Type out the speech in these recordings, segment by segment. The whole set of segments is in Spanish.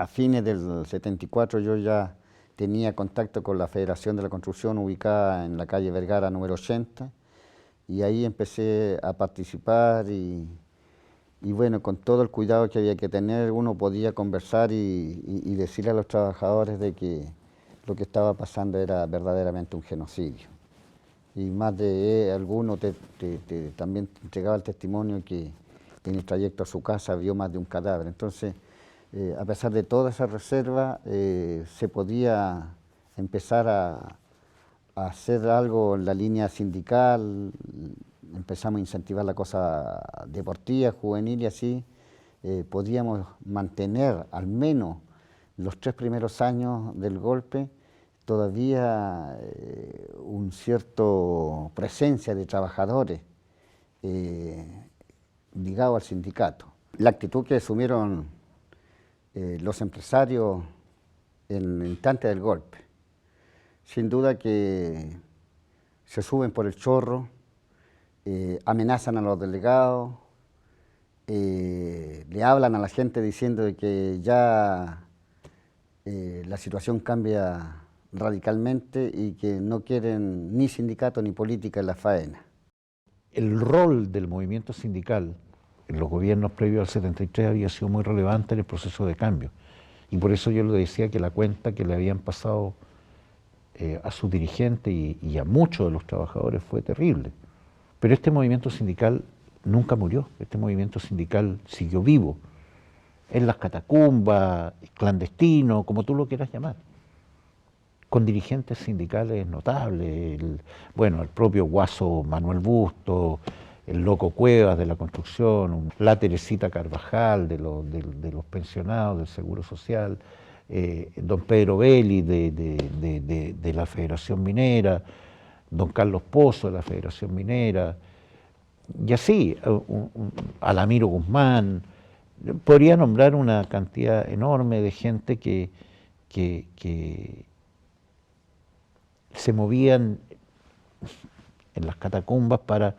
a fines del 74 yo ya tenía contacto con la Federación de la Construcción ubicada en la calle Vergara número 80 y ahí empecé a participar y bueno, con todo el cuidado que había que tener, uno podía conversar y decirle a los trabajadores de que lo que estaba pasando era verdaderamente un genocidio. Y más de alguno también entregaba el testimonio que en el trayecto a su casa vio más de un cadáver. Entonces, a pesar de toda esa reserva, se podía empezar a hacer algo en la línea sindical, empezamos a incentivar la cosa deportiva, juvenil y así, podíamos mantener al menos los 3 primeros años del golpe todavía un cierto presencia de trabajadores ligados al sindicato. La actitud que asumieron los empresarios en el instante del golpe, sin duda que se suben por el chorro, amenazan a los delegados, le hablan a la gente diciendo de que ya la situación cambia radicalmente y que no quieren ni sindicato ni política en la faena. El rol del movimiento sindical en los gobiernos previos al 73 había sido muy relevante en el proceso de cambio. Y por eso yo le decía que la cuenta que le habían pasado a sus dirigentes y a muchos de los trabajadores fue terrible. Pero este movimiento sindical nunca murió, este movimiento sindical siguió vivo, en las catacumbas, clandestino, como tú lo quieras llamar, con dirigentes sindicales notables, el propio Guaso Manuel Busto, el Loco Cuevas de la construcción, la Teresita Carvajal de los pensionados del Seguro Social, don Pedro Belli de la Federación Minera, don Carlos Pozo de la Federación Minera, y así, Alamiro Guzmán. Podría nombrar una cantidad enorme de gente que se movían en las catacumbas para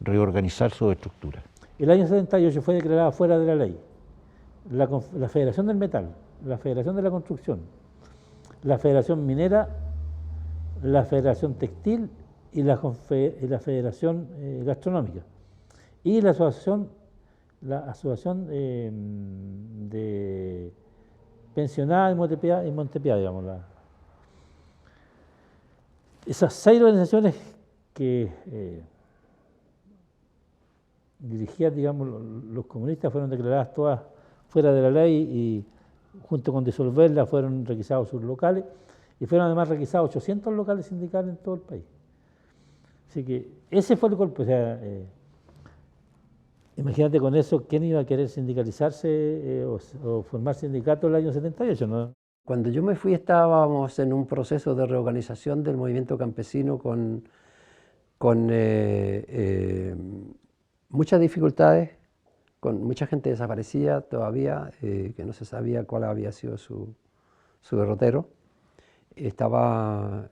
reorganizar su estructura. El año 78 fue declarada fuera de la ley la Federación del Metal, la Federación de la Construcción, la Federación Minera, la Federación Textil y la Federación Gastronómica y la Asociación de Pensionadas en Montepiá, digamos. Esas 6 organizaciones que dirigían, digamos, los comunistas fueron declaradas todas fuera de la ley y junto con disolverlas fueron requisados sus locales y fueron además requisados 800 locales sindicales en todo el país. Así que ese fue el golpe. O sea, imagínate con eso, ¿quién iba a querer sindicalizarse o formar sindicato en el año 78? ¿No? Cuando yo me fui estábamos en un proceso de reorganización del movimiento campesino con muchas dificultades, con mucha gente desaparecida todavía, que no se sabía cuál había sido su derrotero. Estaba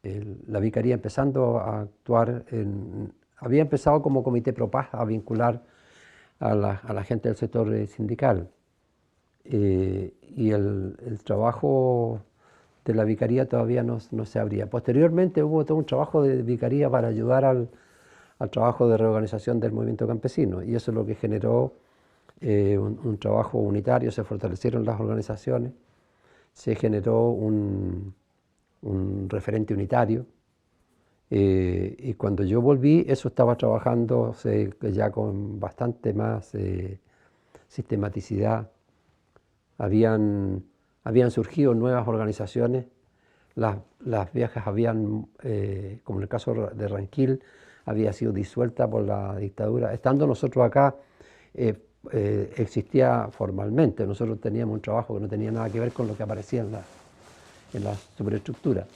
la Vicaría empezando a actuar, había empezado como Comité Pro Paz a vincular a la gente del sector sindical. Y el trabajo de la Vicaría todavía no se abría. Posteriormente hubo todo un trabajo de Vicaría para ayudar al trabajo de reorganización del movimiento campesino, y eso es lo que generó un trabajo unitario. Se fortalecieron las organizaciones, se generó un referente unitario, y cuando yo volví eso estaba trabajando ya con bastante más sistematicidad. Habían surgido nuevas organizaciones, las viejas habían, como en el caso de Ranquil, había sido disuelta por la dictadura. Estando nosotros acá, existía formalmente, nosotros teníamos un trabajo que no tenía nada que ver con lo que aparecía en la superestructura.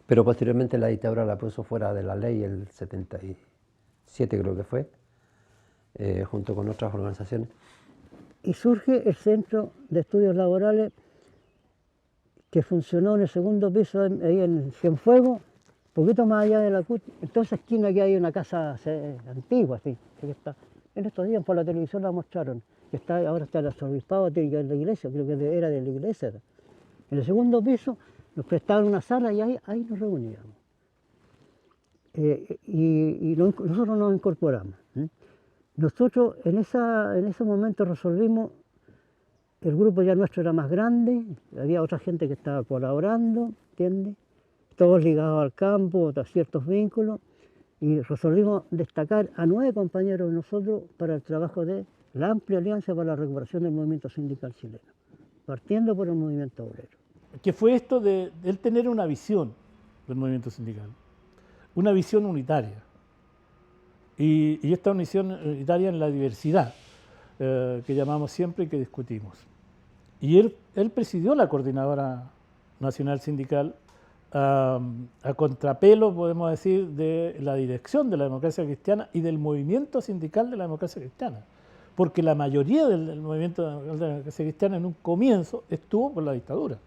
Pero posteriormente la dictadura la puso fuera de la ley, el 77 creo que fue, junto con otras organizaciones. Y surge el Centro de Estudios Laborales, que funcionó en el segundo piso, ahí en Cienfuegos, poquito más allá de la CUT. En toda esa esquina que hay una casa antigua, así, que está en estos días por la televisión la mostraron, que ahora está el arzobispado de la iglesia, creo que era de la iglesia. En el segundo piso nos prestaban una sala y ahí nos reuníamos. Nosotros nos incorporamos. Nosotros en ese momento resolvimos, el grupo ya nuestro era más grande, había otra gente que estaba colaborando, ¿entiendes? Todos ligados al campo, a ciertos vínculos, y resolvimos destacar a 9 compañeros de nosotros para el trabajo de la amplia alianza para la recuperación del movimiento sindical chileno, partiendo por el movimiento obrero. Que fue esto de él tener una visión del movimiento sindical, una visión unitaria. Y esta visión unitaria en la diversidad, que llamamos siempre y que discutimos. Y él presidió la Coordinadora Nacional Sindical a contrapelo, podemos decir, de la dirección de la democracia cristiana y del movimiento sindical de la democracia cristiana. Porque la mayoría del movimiento de la democracia cristiana en un comienzo estuvo por la dictadura.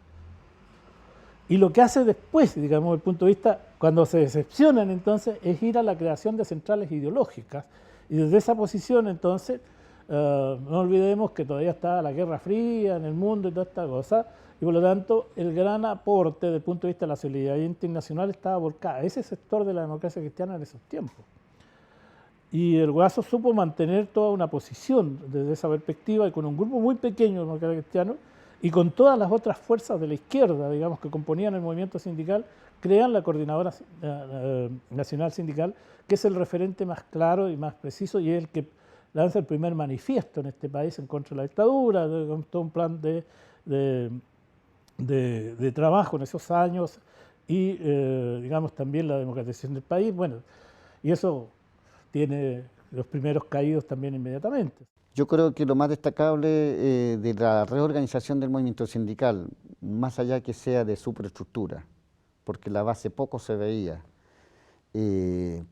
Y lo que hace después, digamos, desde el punto de vista, cuando se decepcionan entonces, es ir a la creación de centrales ideológicas. Y desde esa posición entonces, no olvidemos que todavía está la Guerra Fría en el mundo y toda esta cosa, y por lo tanto el gran aporte desde el punto de vista de la solidaridad internacional estaba volcada a ese sector de la democracia cristiana en esos tiempos. Y el Guaso supo mantener toda una posición desde esa perspectiva y con un grupo muy pequeño de democracia cristiana y con todas las otras fuerzas de la izquierda, digamos, que componían el movimiento sindical, crean la Coordinadora Nacional Sindical, que es el referente más claro y más preciso y es el que lanza el primer manifiesto en este país en contra de la dictadura, con todo un plan de trabajo en esos años y, digamos, también la democratización del país. Bueno, y eso tiene los primeros caídos también inmediatamente. Yo creo que lo más destacable de la reorganización del movimiento sindical, más allá que sea de superestructura, porque la base poco se veía,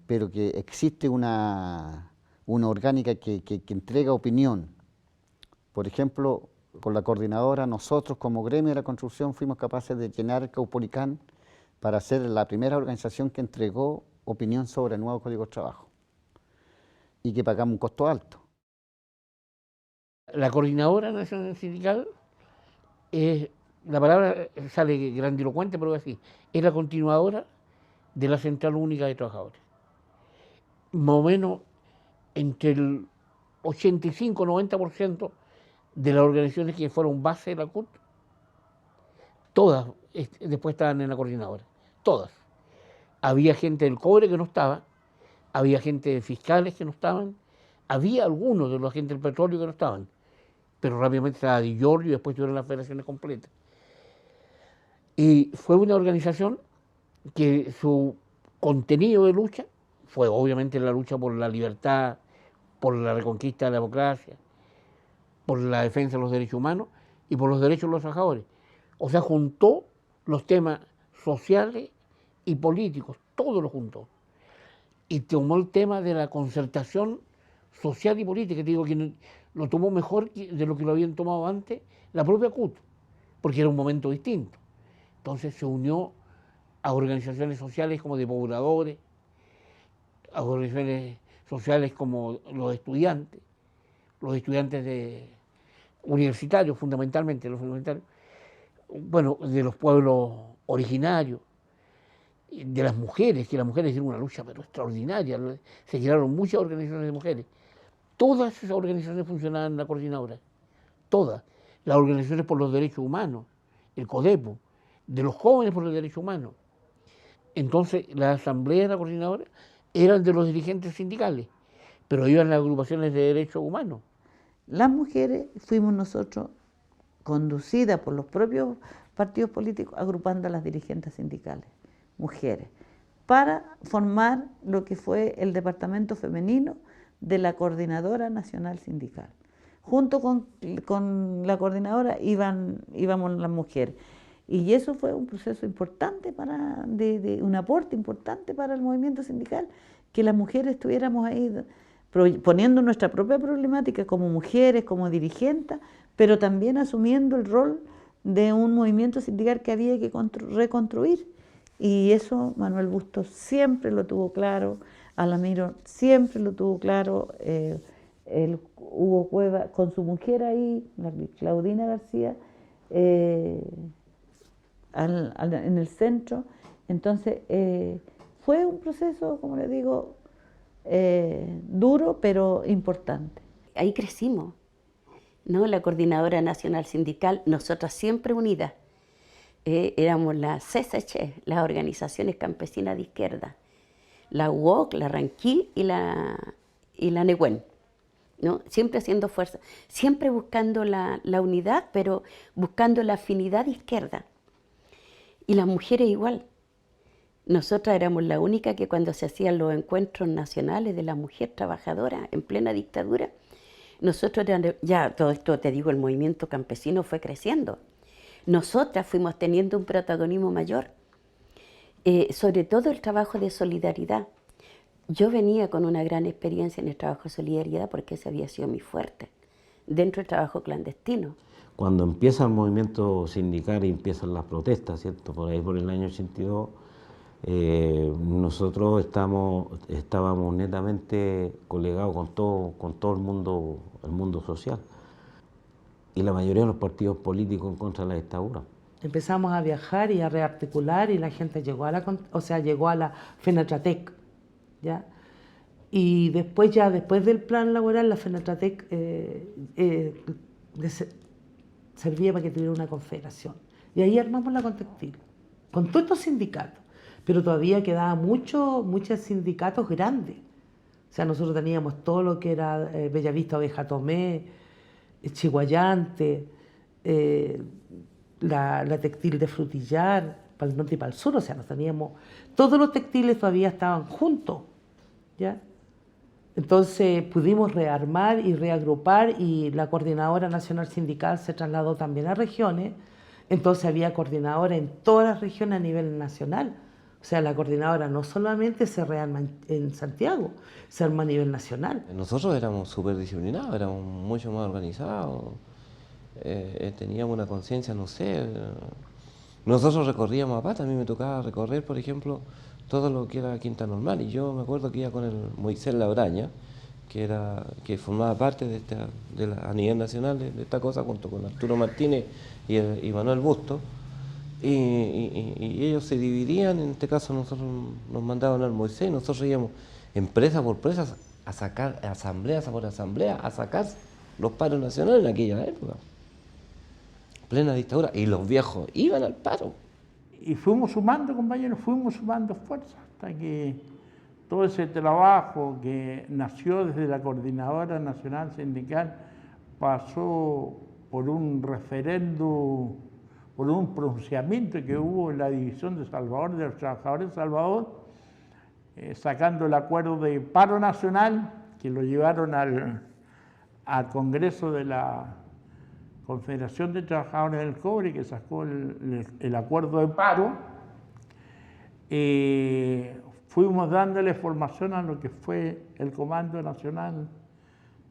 pero que existe una orgánica que entrega opinión. Por ejemplo, con la coordinadora, nosotros como gremio de la construcción fuimos capaces de llenar el Caupolicán para ser la primera organización que entregó opinión sobre el nuevo Código de Trabajo y que pagamos un costo alto. La Coordinadora Nacional Sindical es, la palabra sale grandilocuente, pero es así, es la continuadora de la Central Única de Trabajadores. Más o menos entre el 85-90% de las organizaciones que fueron base de la CUT, todas después estaban en la Coordinadora, todas. Había gente del cobre que no estaba, había gente de fiscales que no estaban, había algunos de los agentes del petróleo que no estaban, pero rápidamente estaba Di Giorgio y después tuvieron las federaciones completas. Y fue una organización que su contenido de lucha fue obviamente la lucha por la libertad, por la reconquista de la democracia, por la defensa de los derechos humanos y por los derechos de los trabajadores. O sea, juntó los temas sociales y políticos, todo lo juntó. Y tomó el tema de la concertación social y política, te digo que lo tomó mejor de lo que lo habían tomado antes la propia CUT, porque era un momento distinto. Entonces se unió a organizaciones sociales como de pobladores, a organizaciones sociales como los estudiantes universitarios fundamentalmente, los universitarios, bueno, de los pueblos originarios, de las mujeres, que las mujeres hicieron una lucha pero extraordinaria, se crearon muchas organizaciones de mujeres. Todas esas organizaciones funcionaban en la coordinadora, todas. Las organizaciones por los derechos humanos, el CODEPO, de los jóvenes por los derechos humanos. Entonces, la asamblea de la coordinadora eran de los dirigentes sindicales, pero iban las agrupaciones de derechos humanos. Las mujeres fuimos nosotros, conducidas por los propios partidos políticos, agrupando a las dirigentes sindicales, mujeres, para formar lo que fue el departamento femenino de la Coordinadora Nacional Sindical. Junto con la coordinadora íbamos las mujeres. Y eso fue un proceso importante, un aporte importante para el movimiento sindical, que las mujeres estuviéramos ahí poniendo nuestra propia problemática como mujeres, como dirigentes, pero también asumiendo el rol de un movimiento sindical que había que reconstruir. Y eso Manuel Bustos siempre lo tuvo claro, Alamiro siempre lo tuvo claro, el Hugo Cueva con su mujer ahí, la Claudina García, en el centro. Entonces fue un proceso, como le digo, duro pero importante. Ahí crecimos, ¿no? La Coordinadora Nacional Sindical, nosotras siempre unidas. Éramos la CSC, las organizaciones campesinas de izquierda, la UOC, la Ranquil y la Nehuen, ¿no? Siempre haciendo fuerza, siempre buscando la unidad, pero buscando la afinidad de izquierda. Y las mujeres igual. Nosotras éramos la única que cuando se hacían los encuentros nacionales de la mujer trabajadora en plena dictadura, nosotros ya todo esto, te digo, el movimiento campesino fue creciendo. Nosotras fuimos teniendo un protagonismo mayor, sobre todo el trabajo de solidaridad. Yo venía con una gran experiencia en el trabajo de solidaridad porque ese había sido mi fuerte, dentro del trabajo clandestino. Cuando empieza el movimiento sindical y empiezan las protestas, ¿cierto? Por ahí por el año 82, nosotros estábamos netamente colegados con todo el mundo social. Y la mayoría de los partidos políticos en contra de la dictadura. Empezamos a viajar y a rearticular y la gente llegó a la FENATRATEC, ¿ya? Y después del plan laboral, la FENATRATEC servía para que tuviera una confederación. Y ahí armamos la Contextil, con todos estos sindicatos. Pero todavía quedaban muchos sindicatos grandes. O sea, nosotros teníamos todo lo que era Bellavista, Oveja Tomé, Chiguayante, la textil de Frutillar, para el norte y para el sur. O sea, nos teníamos, todos los textiles todavía estaban juntos, ¿ya? Entonces pudimos rearmar y reagrupar y la Coordinadora Nacional Sindical se trasladó también a regiones. Entonces había coordinadora en todas las regiones a nivel nacional. O sea, la coordinadora no solamente se rearma en Santiago, se arma a nivel nacional. Nosotros éramos súper disciplinados, éramos mucho más organizados, teníamos una conciencia, no sé. Nosotros recorríamos a pata, a mí me tocaba recorrer, por ejemplo, todo lo que era Quinta Normal, y yo me acuerdo que iba con el Moisés Labraña, que formaba parte a nivel nacional de esta cosa, junto con Arturo Martínez y Manuel Busto. Y ellos se dividían, en este caso nosotros nos mandaban al Moisés y nosotros íbamos empresa por empresa a sacar, asamblea por asamblea, a sacar los paros nacionales en aquella época, plena dictadura, y los viejos iban al paro. Y fuimos sumando, compañeros, fuimos sumando fuerzas, hasta que todo ese trabajo que nació desde la Coordinadora Nacional Sindical pasó por un referéndum, por un pronunciamiento que hubo en la división de Salvador, de los trabajadores de Salvador, sacando el acuerdo de paro nacional, que lo llevaron al Congreso de la Confederación de Trabajadores del Cobre, que sacó el acuerdo de paro. Fuimos dándole formación a lo que fue el Comando Nacional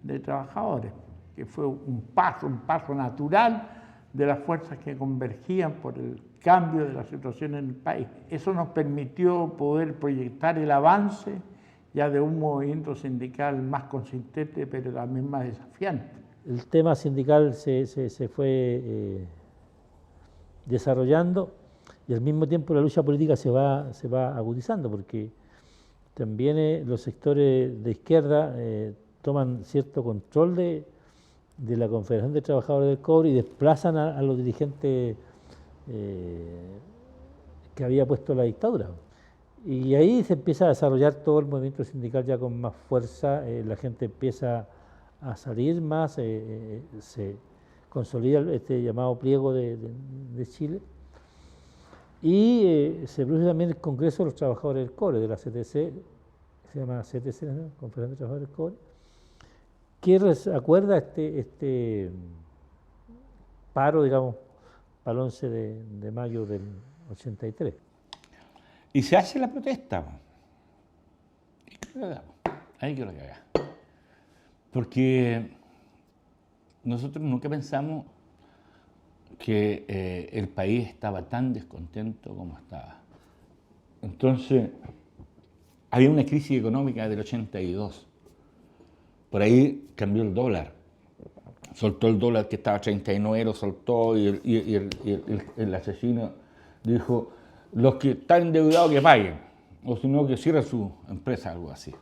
de Trabajadores, que fue un paso natural de las fuerzas que convergían por el cambio de la situación en el país. Eso nos permitió poder proyectar el avance ya de un movimiento sindical más consistente, pero también más desafiante. El tema sindical se fue desarrollando y al mismo tiempo la lucha política se va agudizando, porque también los sectores de izquierda toman cierto control de la Confederación de Trabajadores del Cobre y desplazan a los dirigentes que había puesto la dictadura. Y ahí se empieza a desarrollar todo el movimiento sindical ya con más fuerza, la gente empieza a salir más, se consolida este llamado pliego de Chile y se produce también el Congreso de los Trabajadores del Cobre, de la CTC, se llama CTC, ¿no? Confederación de Trabajadores del Cobre, que acuerda este paro, digamos, para el 11 de mayo del 83. Y se hace la protesta. Ahí quiero que haga. Porque nosotros nunca pensamos que el país estaba tan descontento como estaba. Entonces, había una crisis económica del 82. por ahí cambió el dólar. Soltó el dólar que estaba a 39, lo soltó y el asesino dijo, los que están endeudados que paguen, o si no que cierren su empresa, algo así.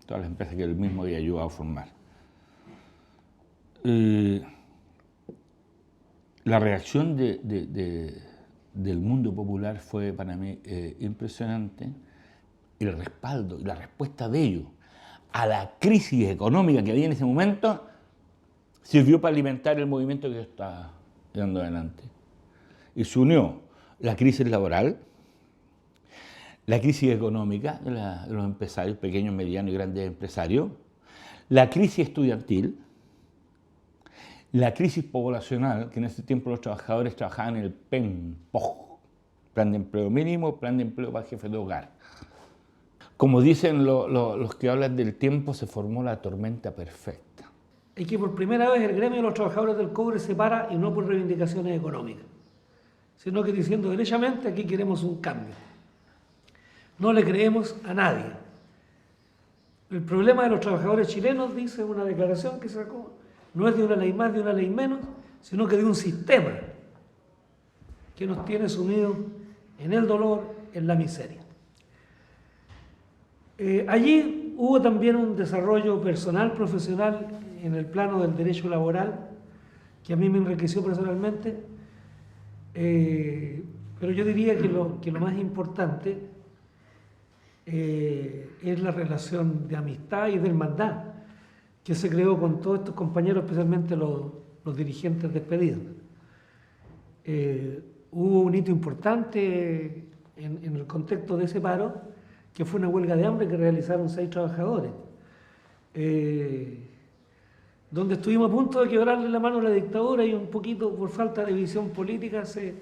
Todas las empresas que él mismo había ayudado a formar. La reacción del mundo popular fue para mí impresionante. El respaldo y la respuesta de ellos a la crisis económica que había en ese momento sirvió para alimentar el movimiento que estaba llevando adelante. Y se unió la crisis laboral, la crisis económica de los empresarios, pequeños, medianos y grandes empresarios, la crisis estudiantil, la crisis poblacional, que en ese tiempo los trabajadores trabajaban en el PEMPOG, Plan de Empleo Mínimo, Plan de Empleo para Jefes de Hogar. Como dicen los que hablan del tiempo, se formó la tormenta perfecta. Es que por primera vez el gremio de los trabajadores del cobre se para y no por reivindicaciones económicas, sino que diciendo derechamente aquí queremos un cambio. No le creemos a nadie. El problema de los trabajadores chilenos, dice una declaración que sacó, no es de una ley más, de una ley menos, sino que de un sistema que nos tiene sumidos en el dolor, en la miseria. Allí hubo también un desarrollo personal, profesional, en el plano del derecho laboral, que a mí me enriqueció personalmente, pero yo diría que lo más importante es la relación de amistad y de hermandad que se creó con todos estos compañeros, especialmente los dirigentes despedidos. Hubo un hito importante en el contexto de ese paro, que fue una huelga de hambre que realizaron 6 trabajadores, donde estuvimos a punto de quebrarle la mano a la dictadura y un poquito por falta de visión política se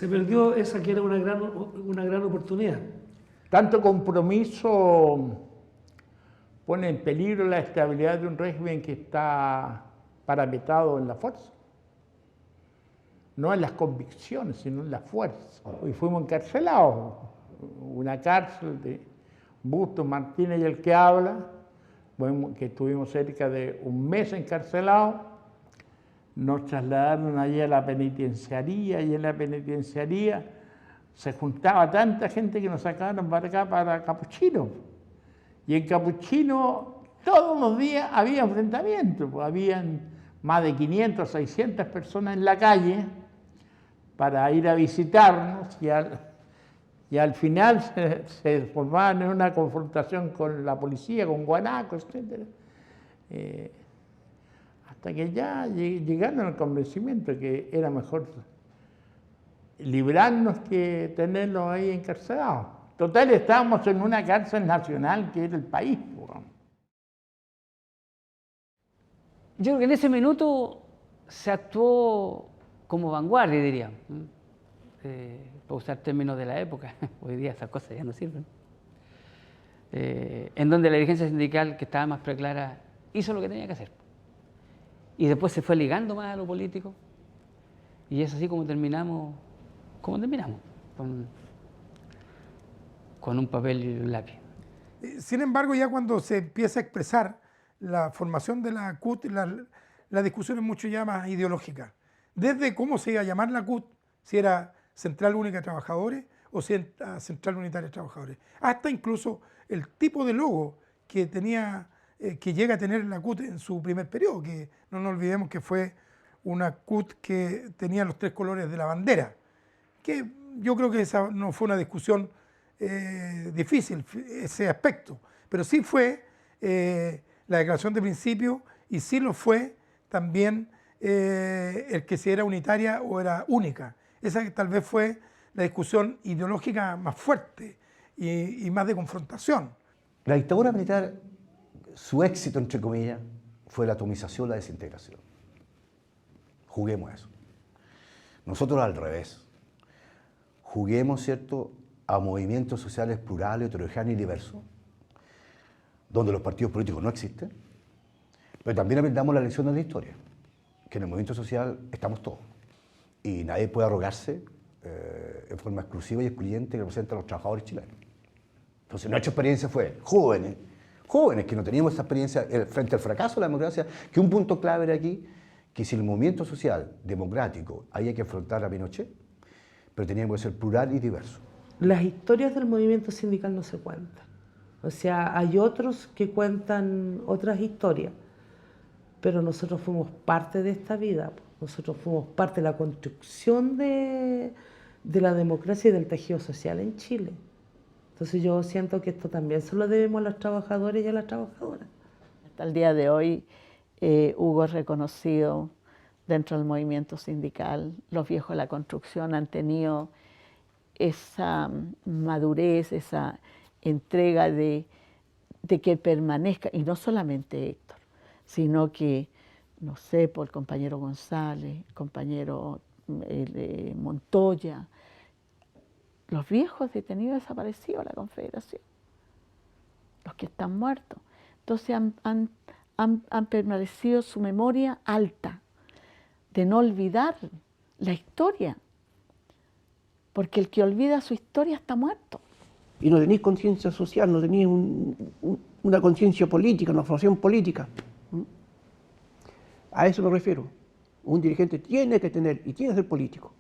perdió esa que era una gran oportunidad. Tanto compromiso pone en peligro la estabilidad de un régimen que está parapetrado en la fuerza. No en las convicciones, sino en la fuerza. Y fuimos encarcelados. Una cárcel de Bustos, Martínez y el que habla, que estuvimos cerca de un mes encarcelados. Nos trasladaron allí a la penitenciaría y en la penitenciaría se juntaba tanta gente que nos sacaron para acá, para Capuchino. Y en Capuchino todos los días había enfrentamientos, pues habían más de 500, 600 personas en la calle para ir a visitarnos y al final se formaban en una confrontación con la policía, con guanacos, etc. Hasta que ya llegaron al convencimiento que era mejor librarnos que tenerlos ahí encarcelados. Total, estábamos en una cárcel nacional que era el país. Yo creo que en ese minuto se actuó como vanguardia, diría, para usar términos de la época. Hoy día esas cosas ya no sirven. En donde la dirigencia sindical, que estaba más preclara, hizo lo que tenía que hacer. Y después se fue ligando más a lo político. Y es así como terminamos, con un papel y un lápiz. Sin embargo, ya cuando se empieza a expresar la formación de la CUT, la discusión es mucho ya más ideológica. Desde cómo se iba a llamar la CUT, si era Central Única de Trabajadores o si era Central Unitaria de Trabajadores, hasta incluso el tipo de logo que tenía, que llega a tener la CUT en su primer periodo, que no nos olvidemos que fue una CUT que tenía los 3 colores de la bandera, que yo creo que esa no fue una discusión difícil, ese aspecto, pero sí fue la declaración de principio y sí lo fue también el que si era unitaria o era única. Esa tal vez fue la discusión ideológica más fuerte y más de confrontación. La dictadura militar, su éxito, entre comillas, fue la atomización, la desintegración. Juguemos a eso. Nosotros al revés. Juguemos, ¿cierto?, a movimientos sociales plurales, heterogéneos y diversos, donde los partidos políticos no existen, pero también aprendamos la lección de la historia, que en el movimiento social estamos todos, y nadie puede arrogarse en forma exclusiva y excluyente que representa a los trabajadores chilenos. Entonces nuestra experiencia fue, jóvenes, jóvenes que no teníamos esa experiencia frente al fracaso de la democracia, que un punto clave era aquí, que si el movimiento social democrático había que afrontar a Pinochet, pero teníamos que ser plural y diverso. Las historias del movimiento sindical no se cuentan. O sea, hay otros que cuentan otras historias, pero nosotros fuimos parte de esta vida, nosotros fuimos parte de la construcción de la democracia y del tejido social en Chile. Entonces yo siento que esto también se lo debemos a los trabajadores y a las trabajadoras. Hasta el día de hoy, Hugo es reconocido dentro del movimiento sindical. Los viejos de la construcción han tenido esa madurez, esa entrega de que permanezca, y no solamente Héctor, sino que, no sé, por el compañero González, el compañero Montoya, los viejos detenidos desaparecidos de la Confederación, los que están muertos. Entonces han permanecido su memoria alta, de no olvidar la historia, porque el que olvida su historia está muerto. Y no tenéis conciencia social, no tenéis una conciencia política, una formación política. A eso me refiero. Un dirigente tiene que tener y tiene que ser político.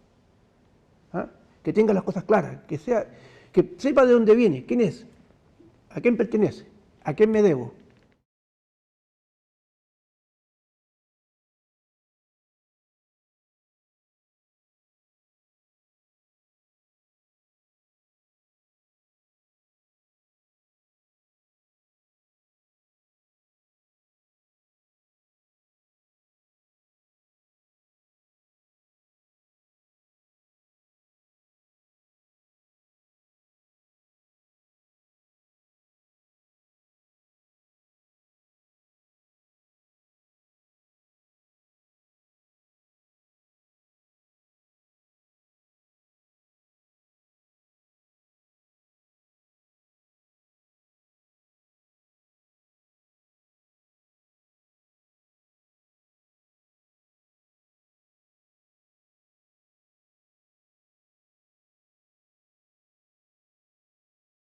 ¿Ah? Que tenga las cosas claras, que sepa de dónde viene, quién es, a quién pertenece, a quién me debo.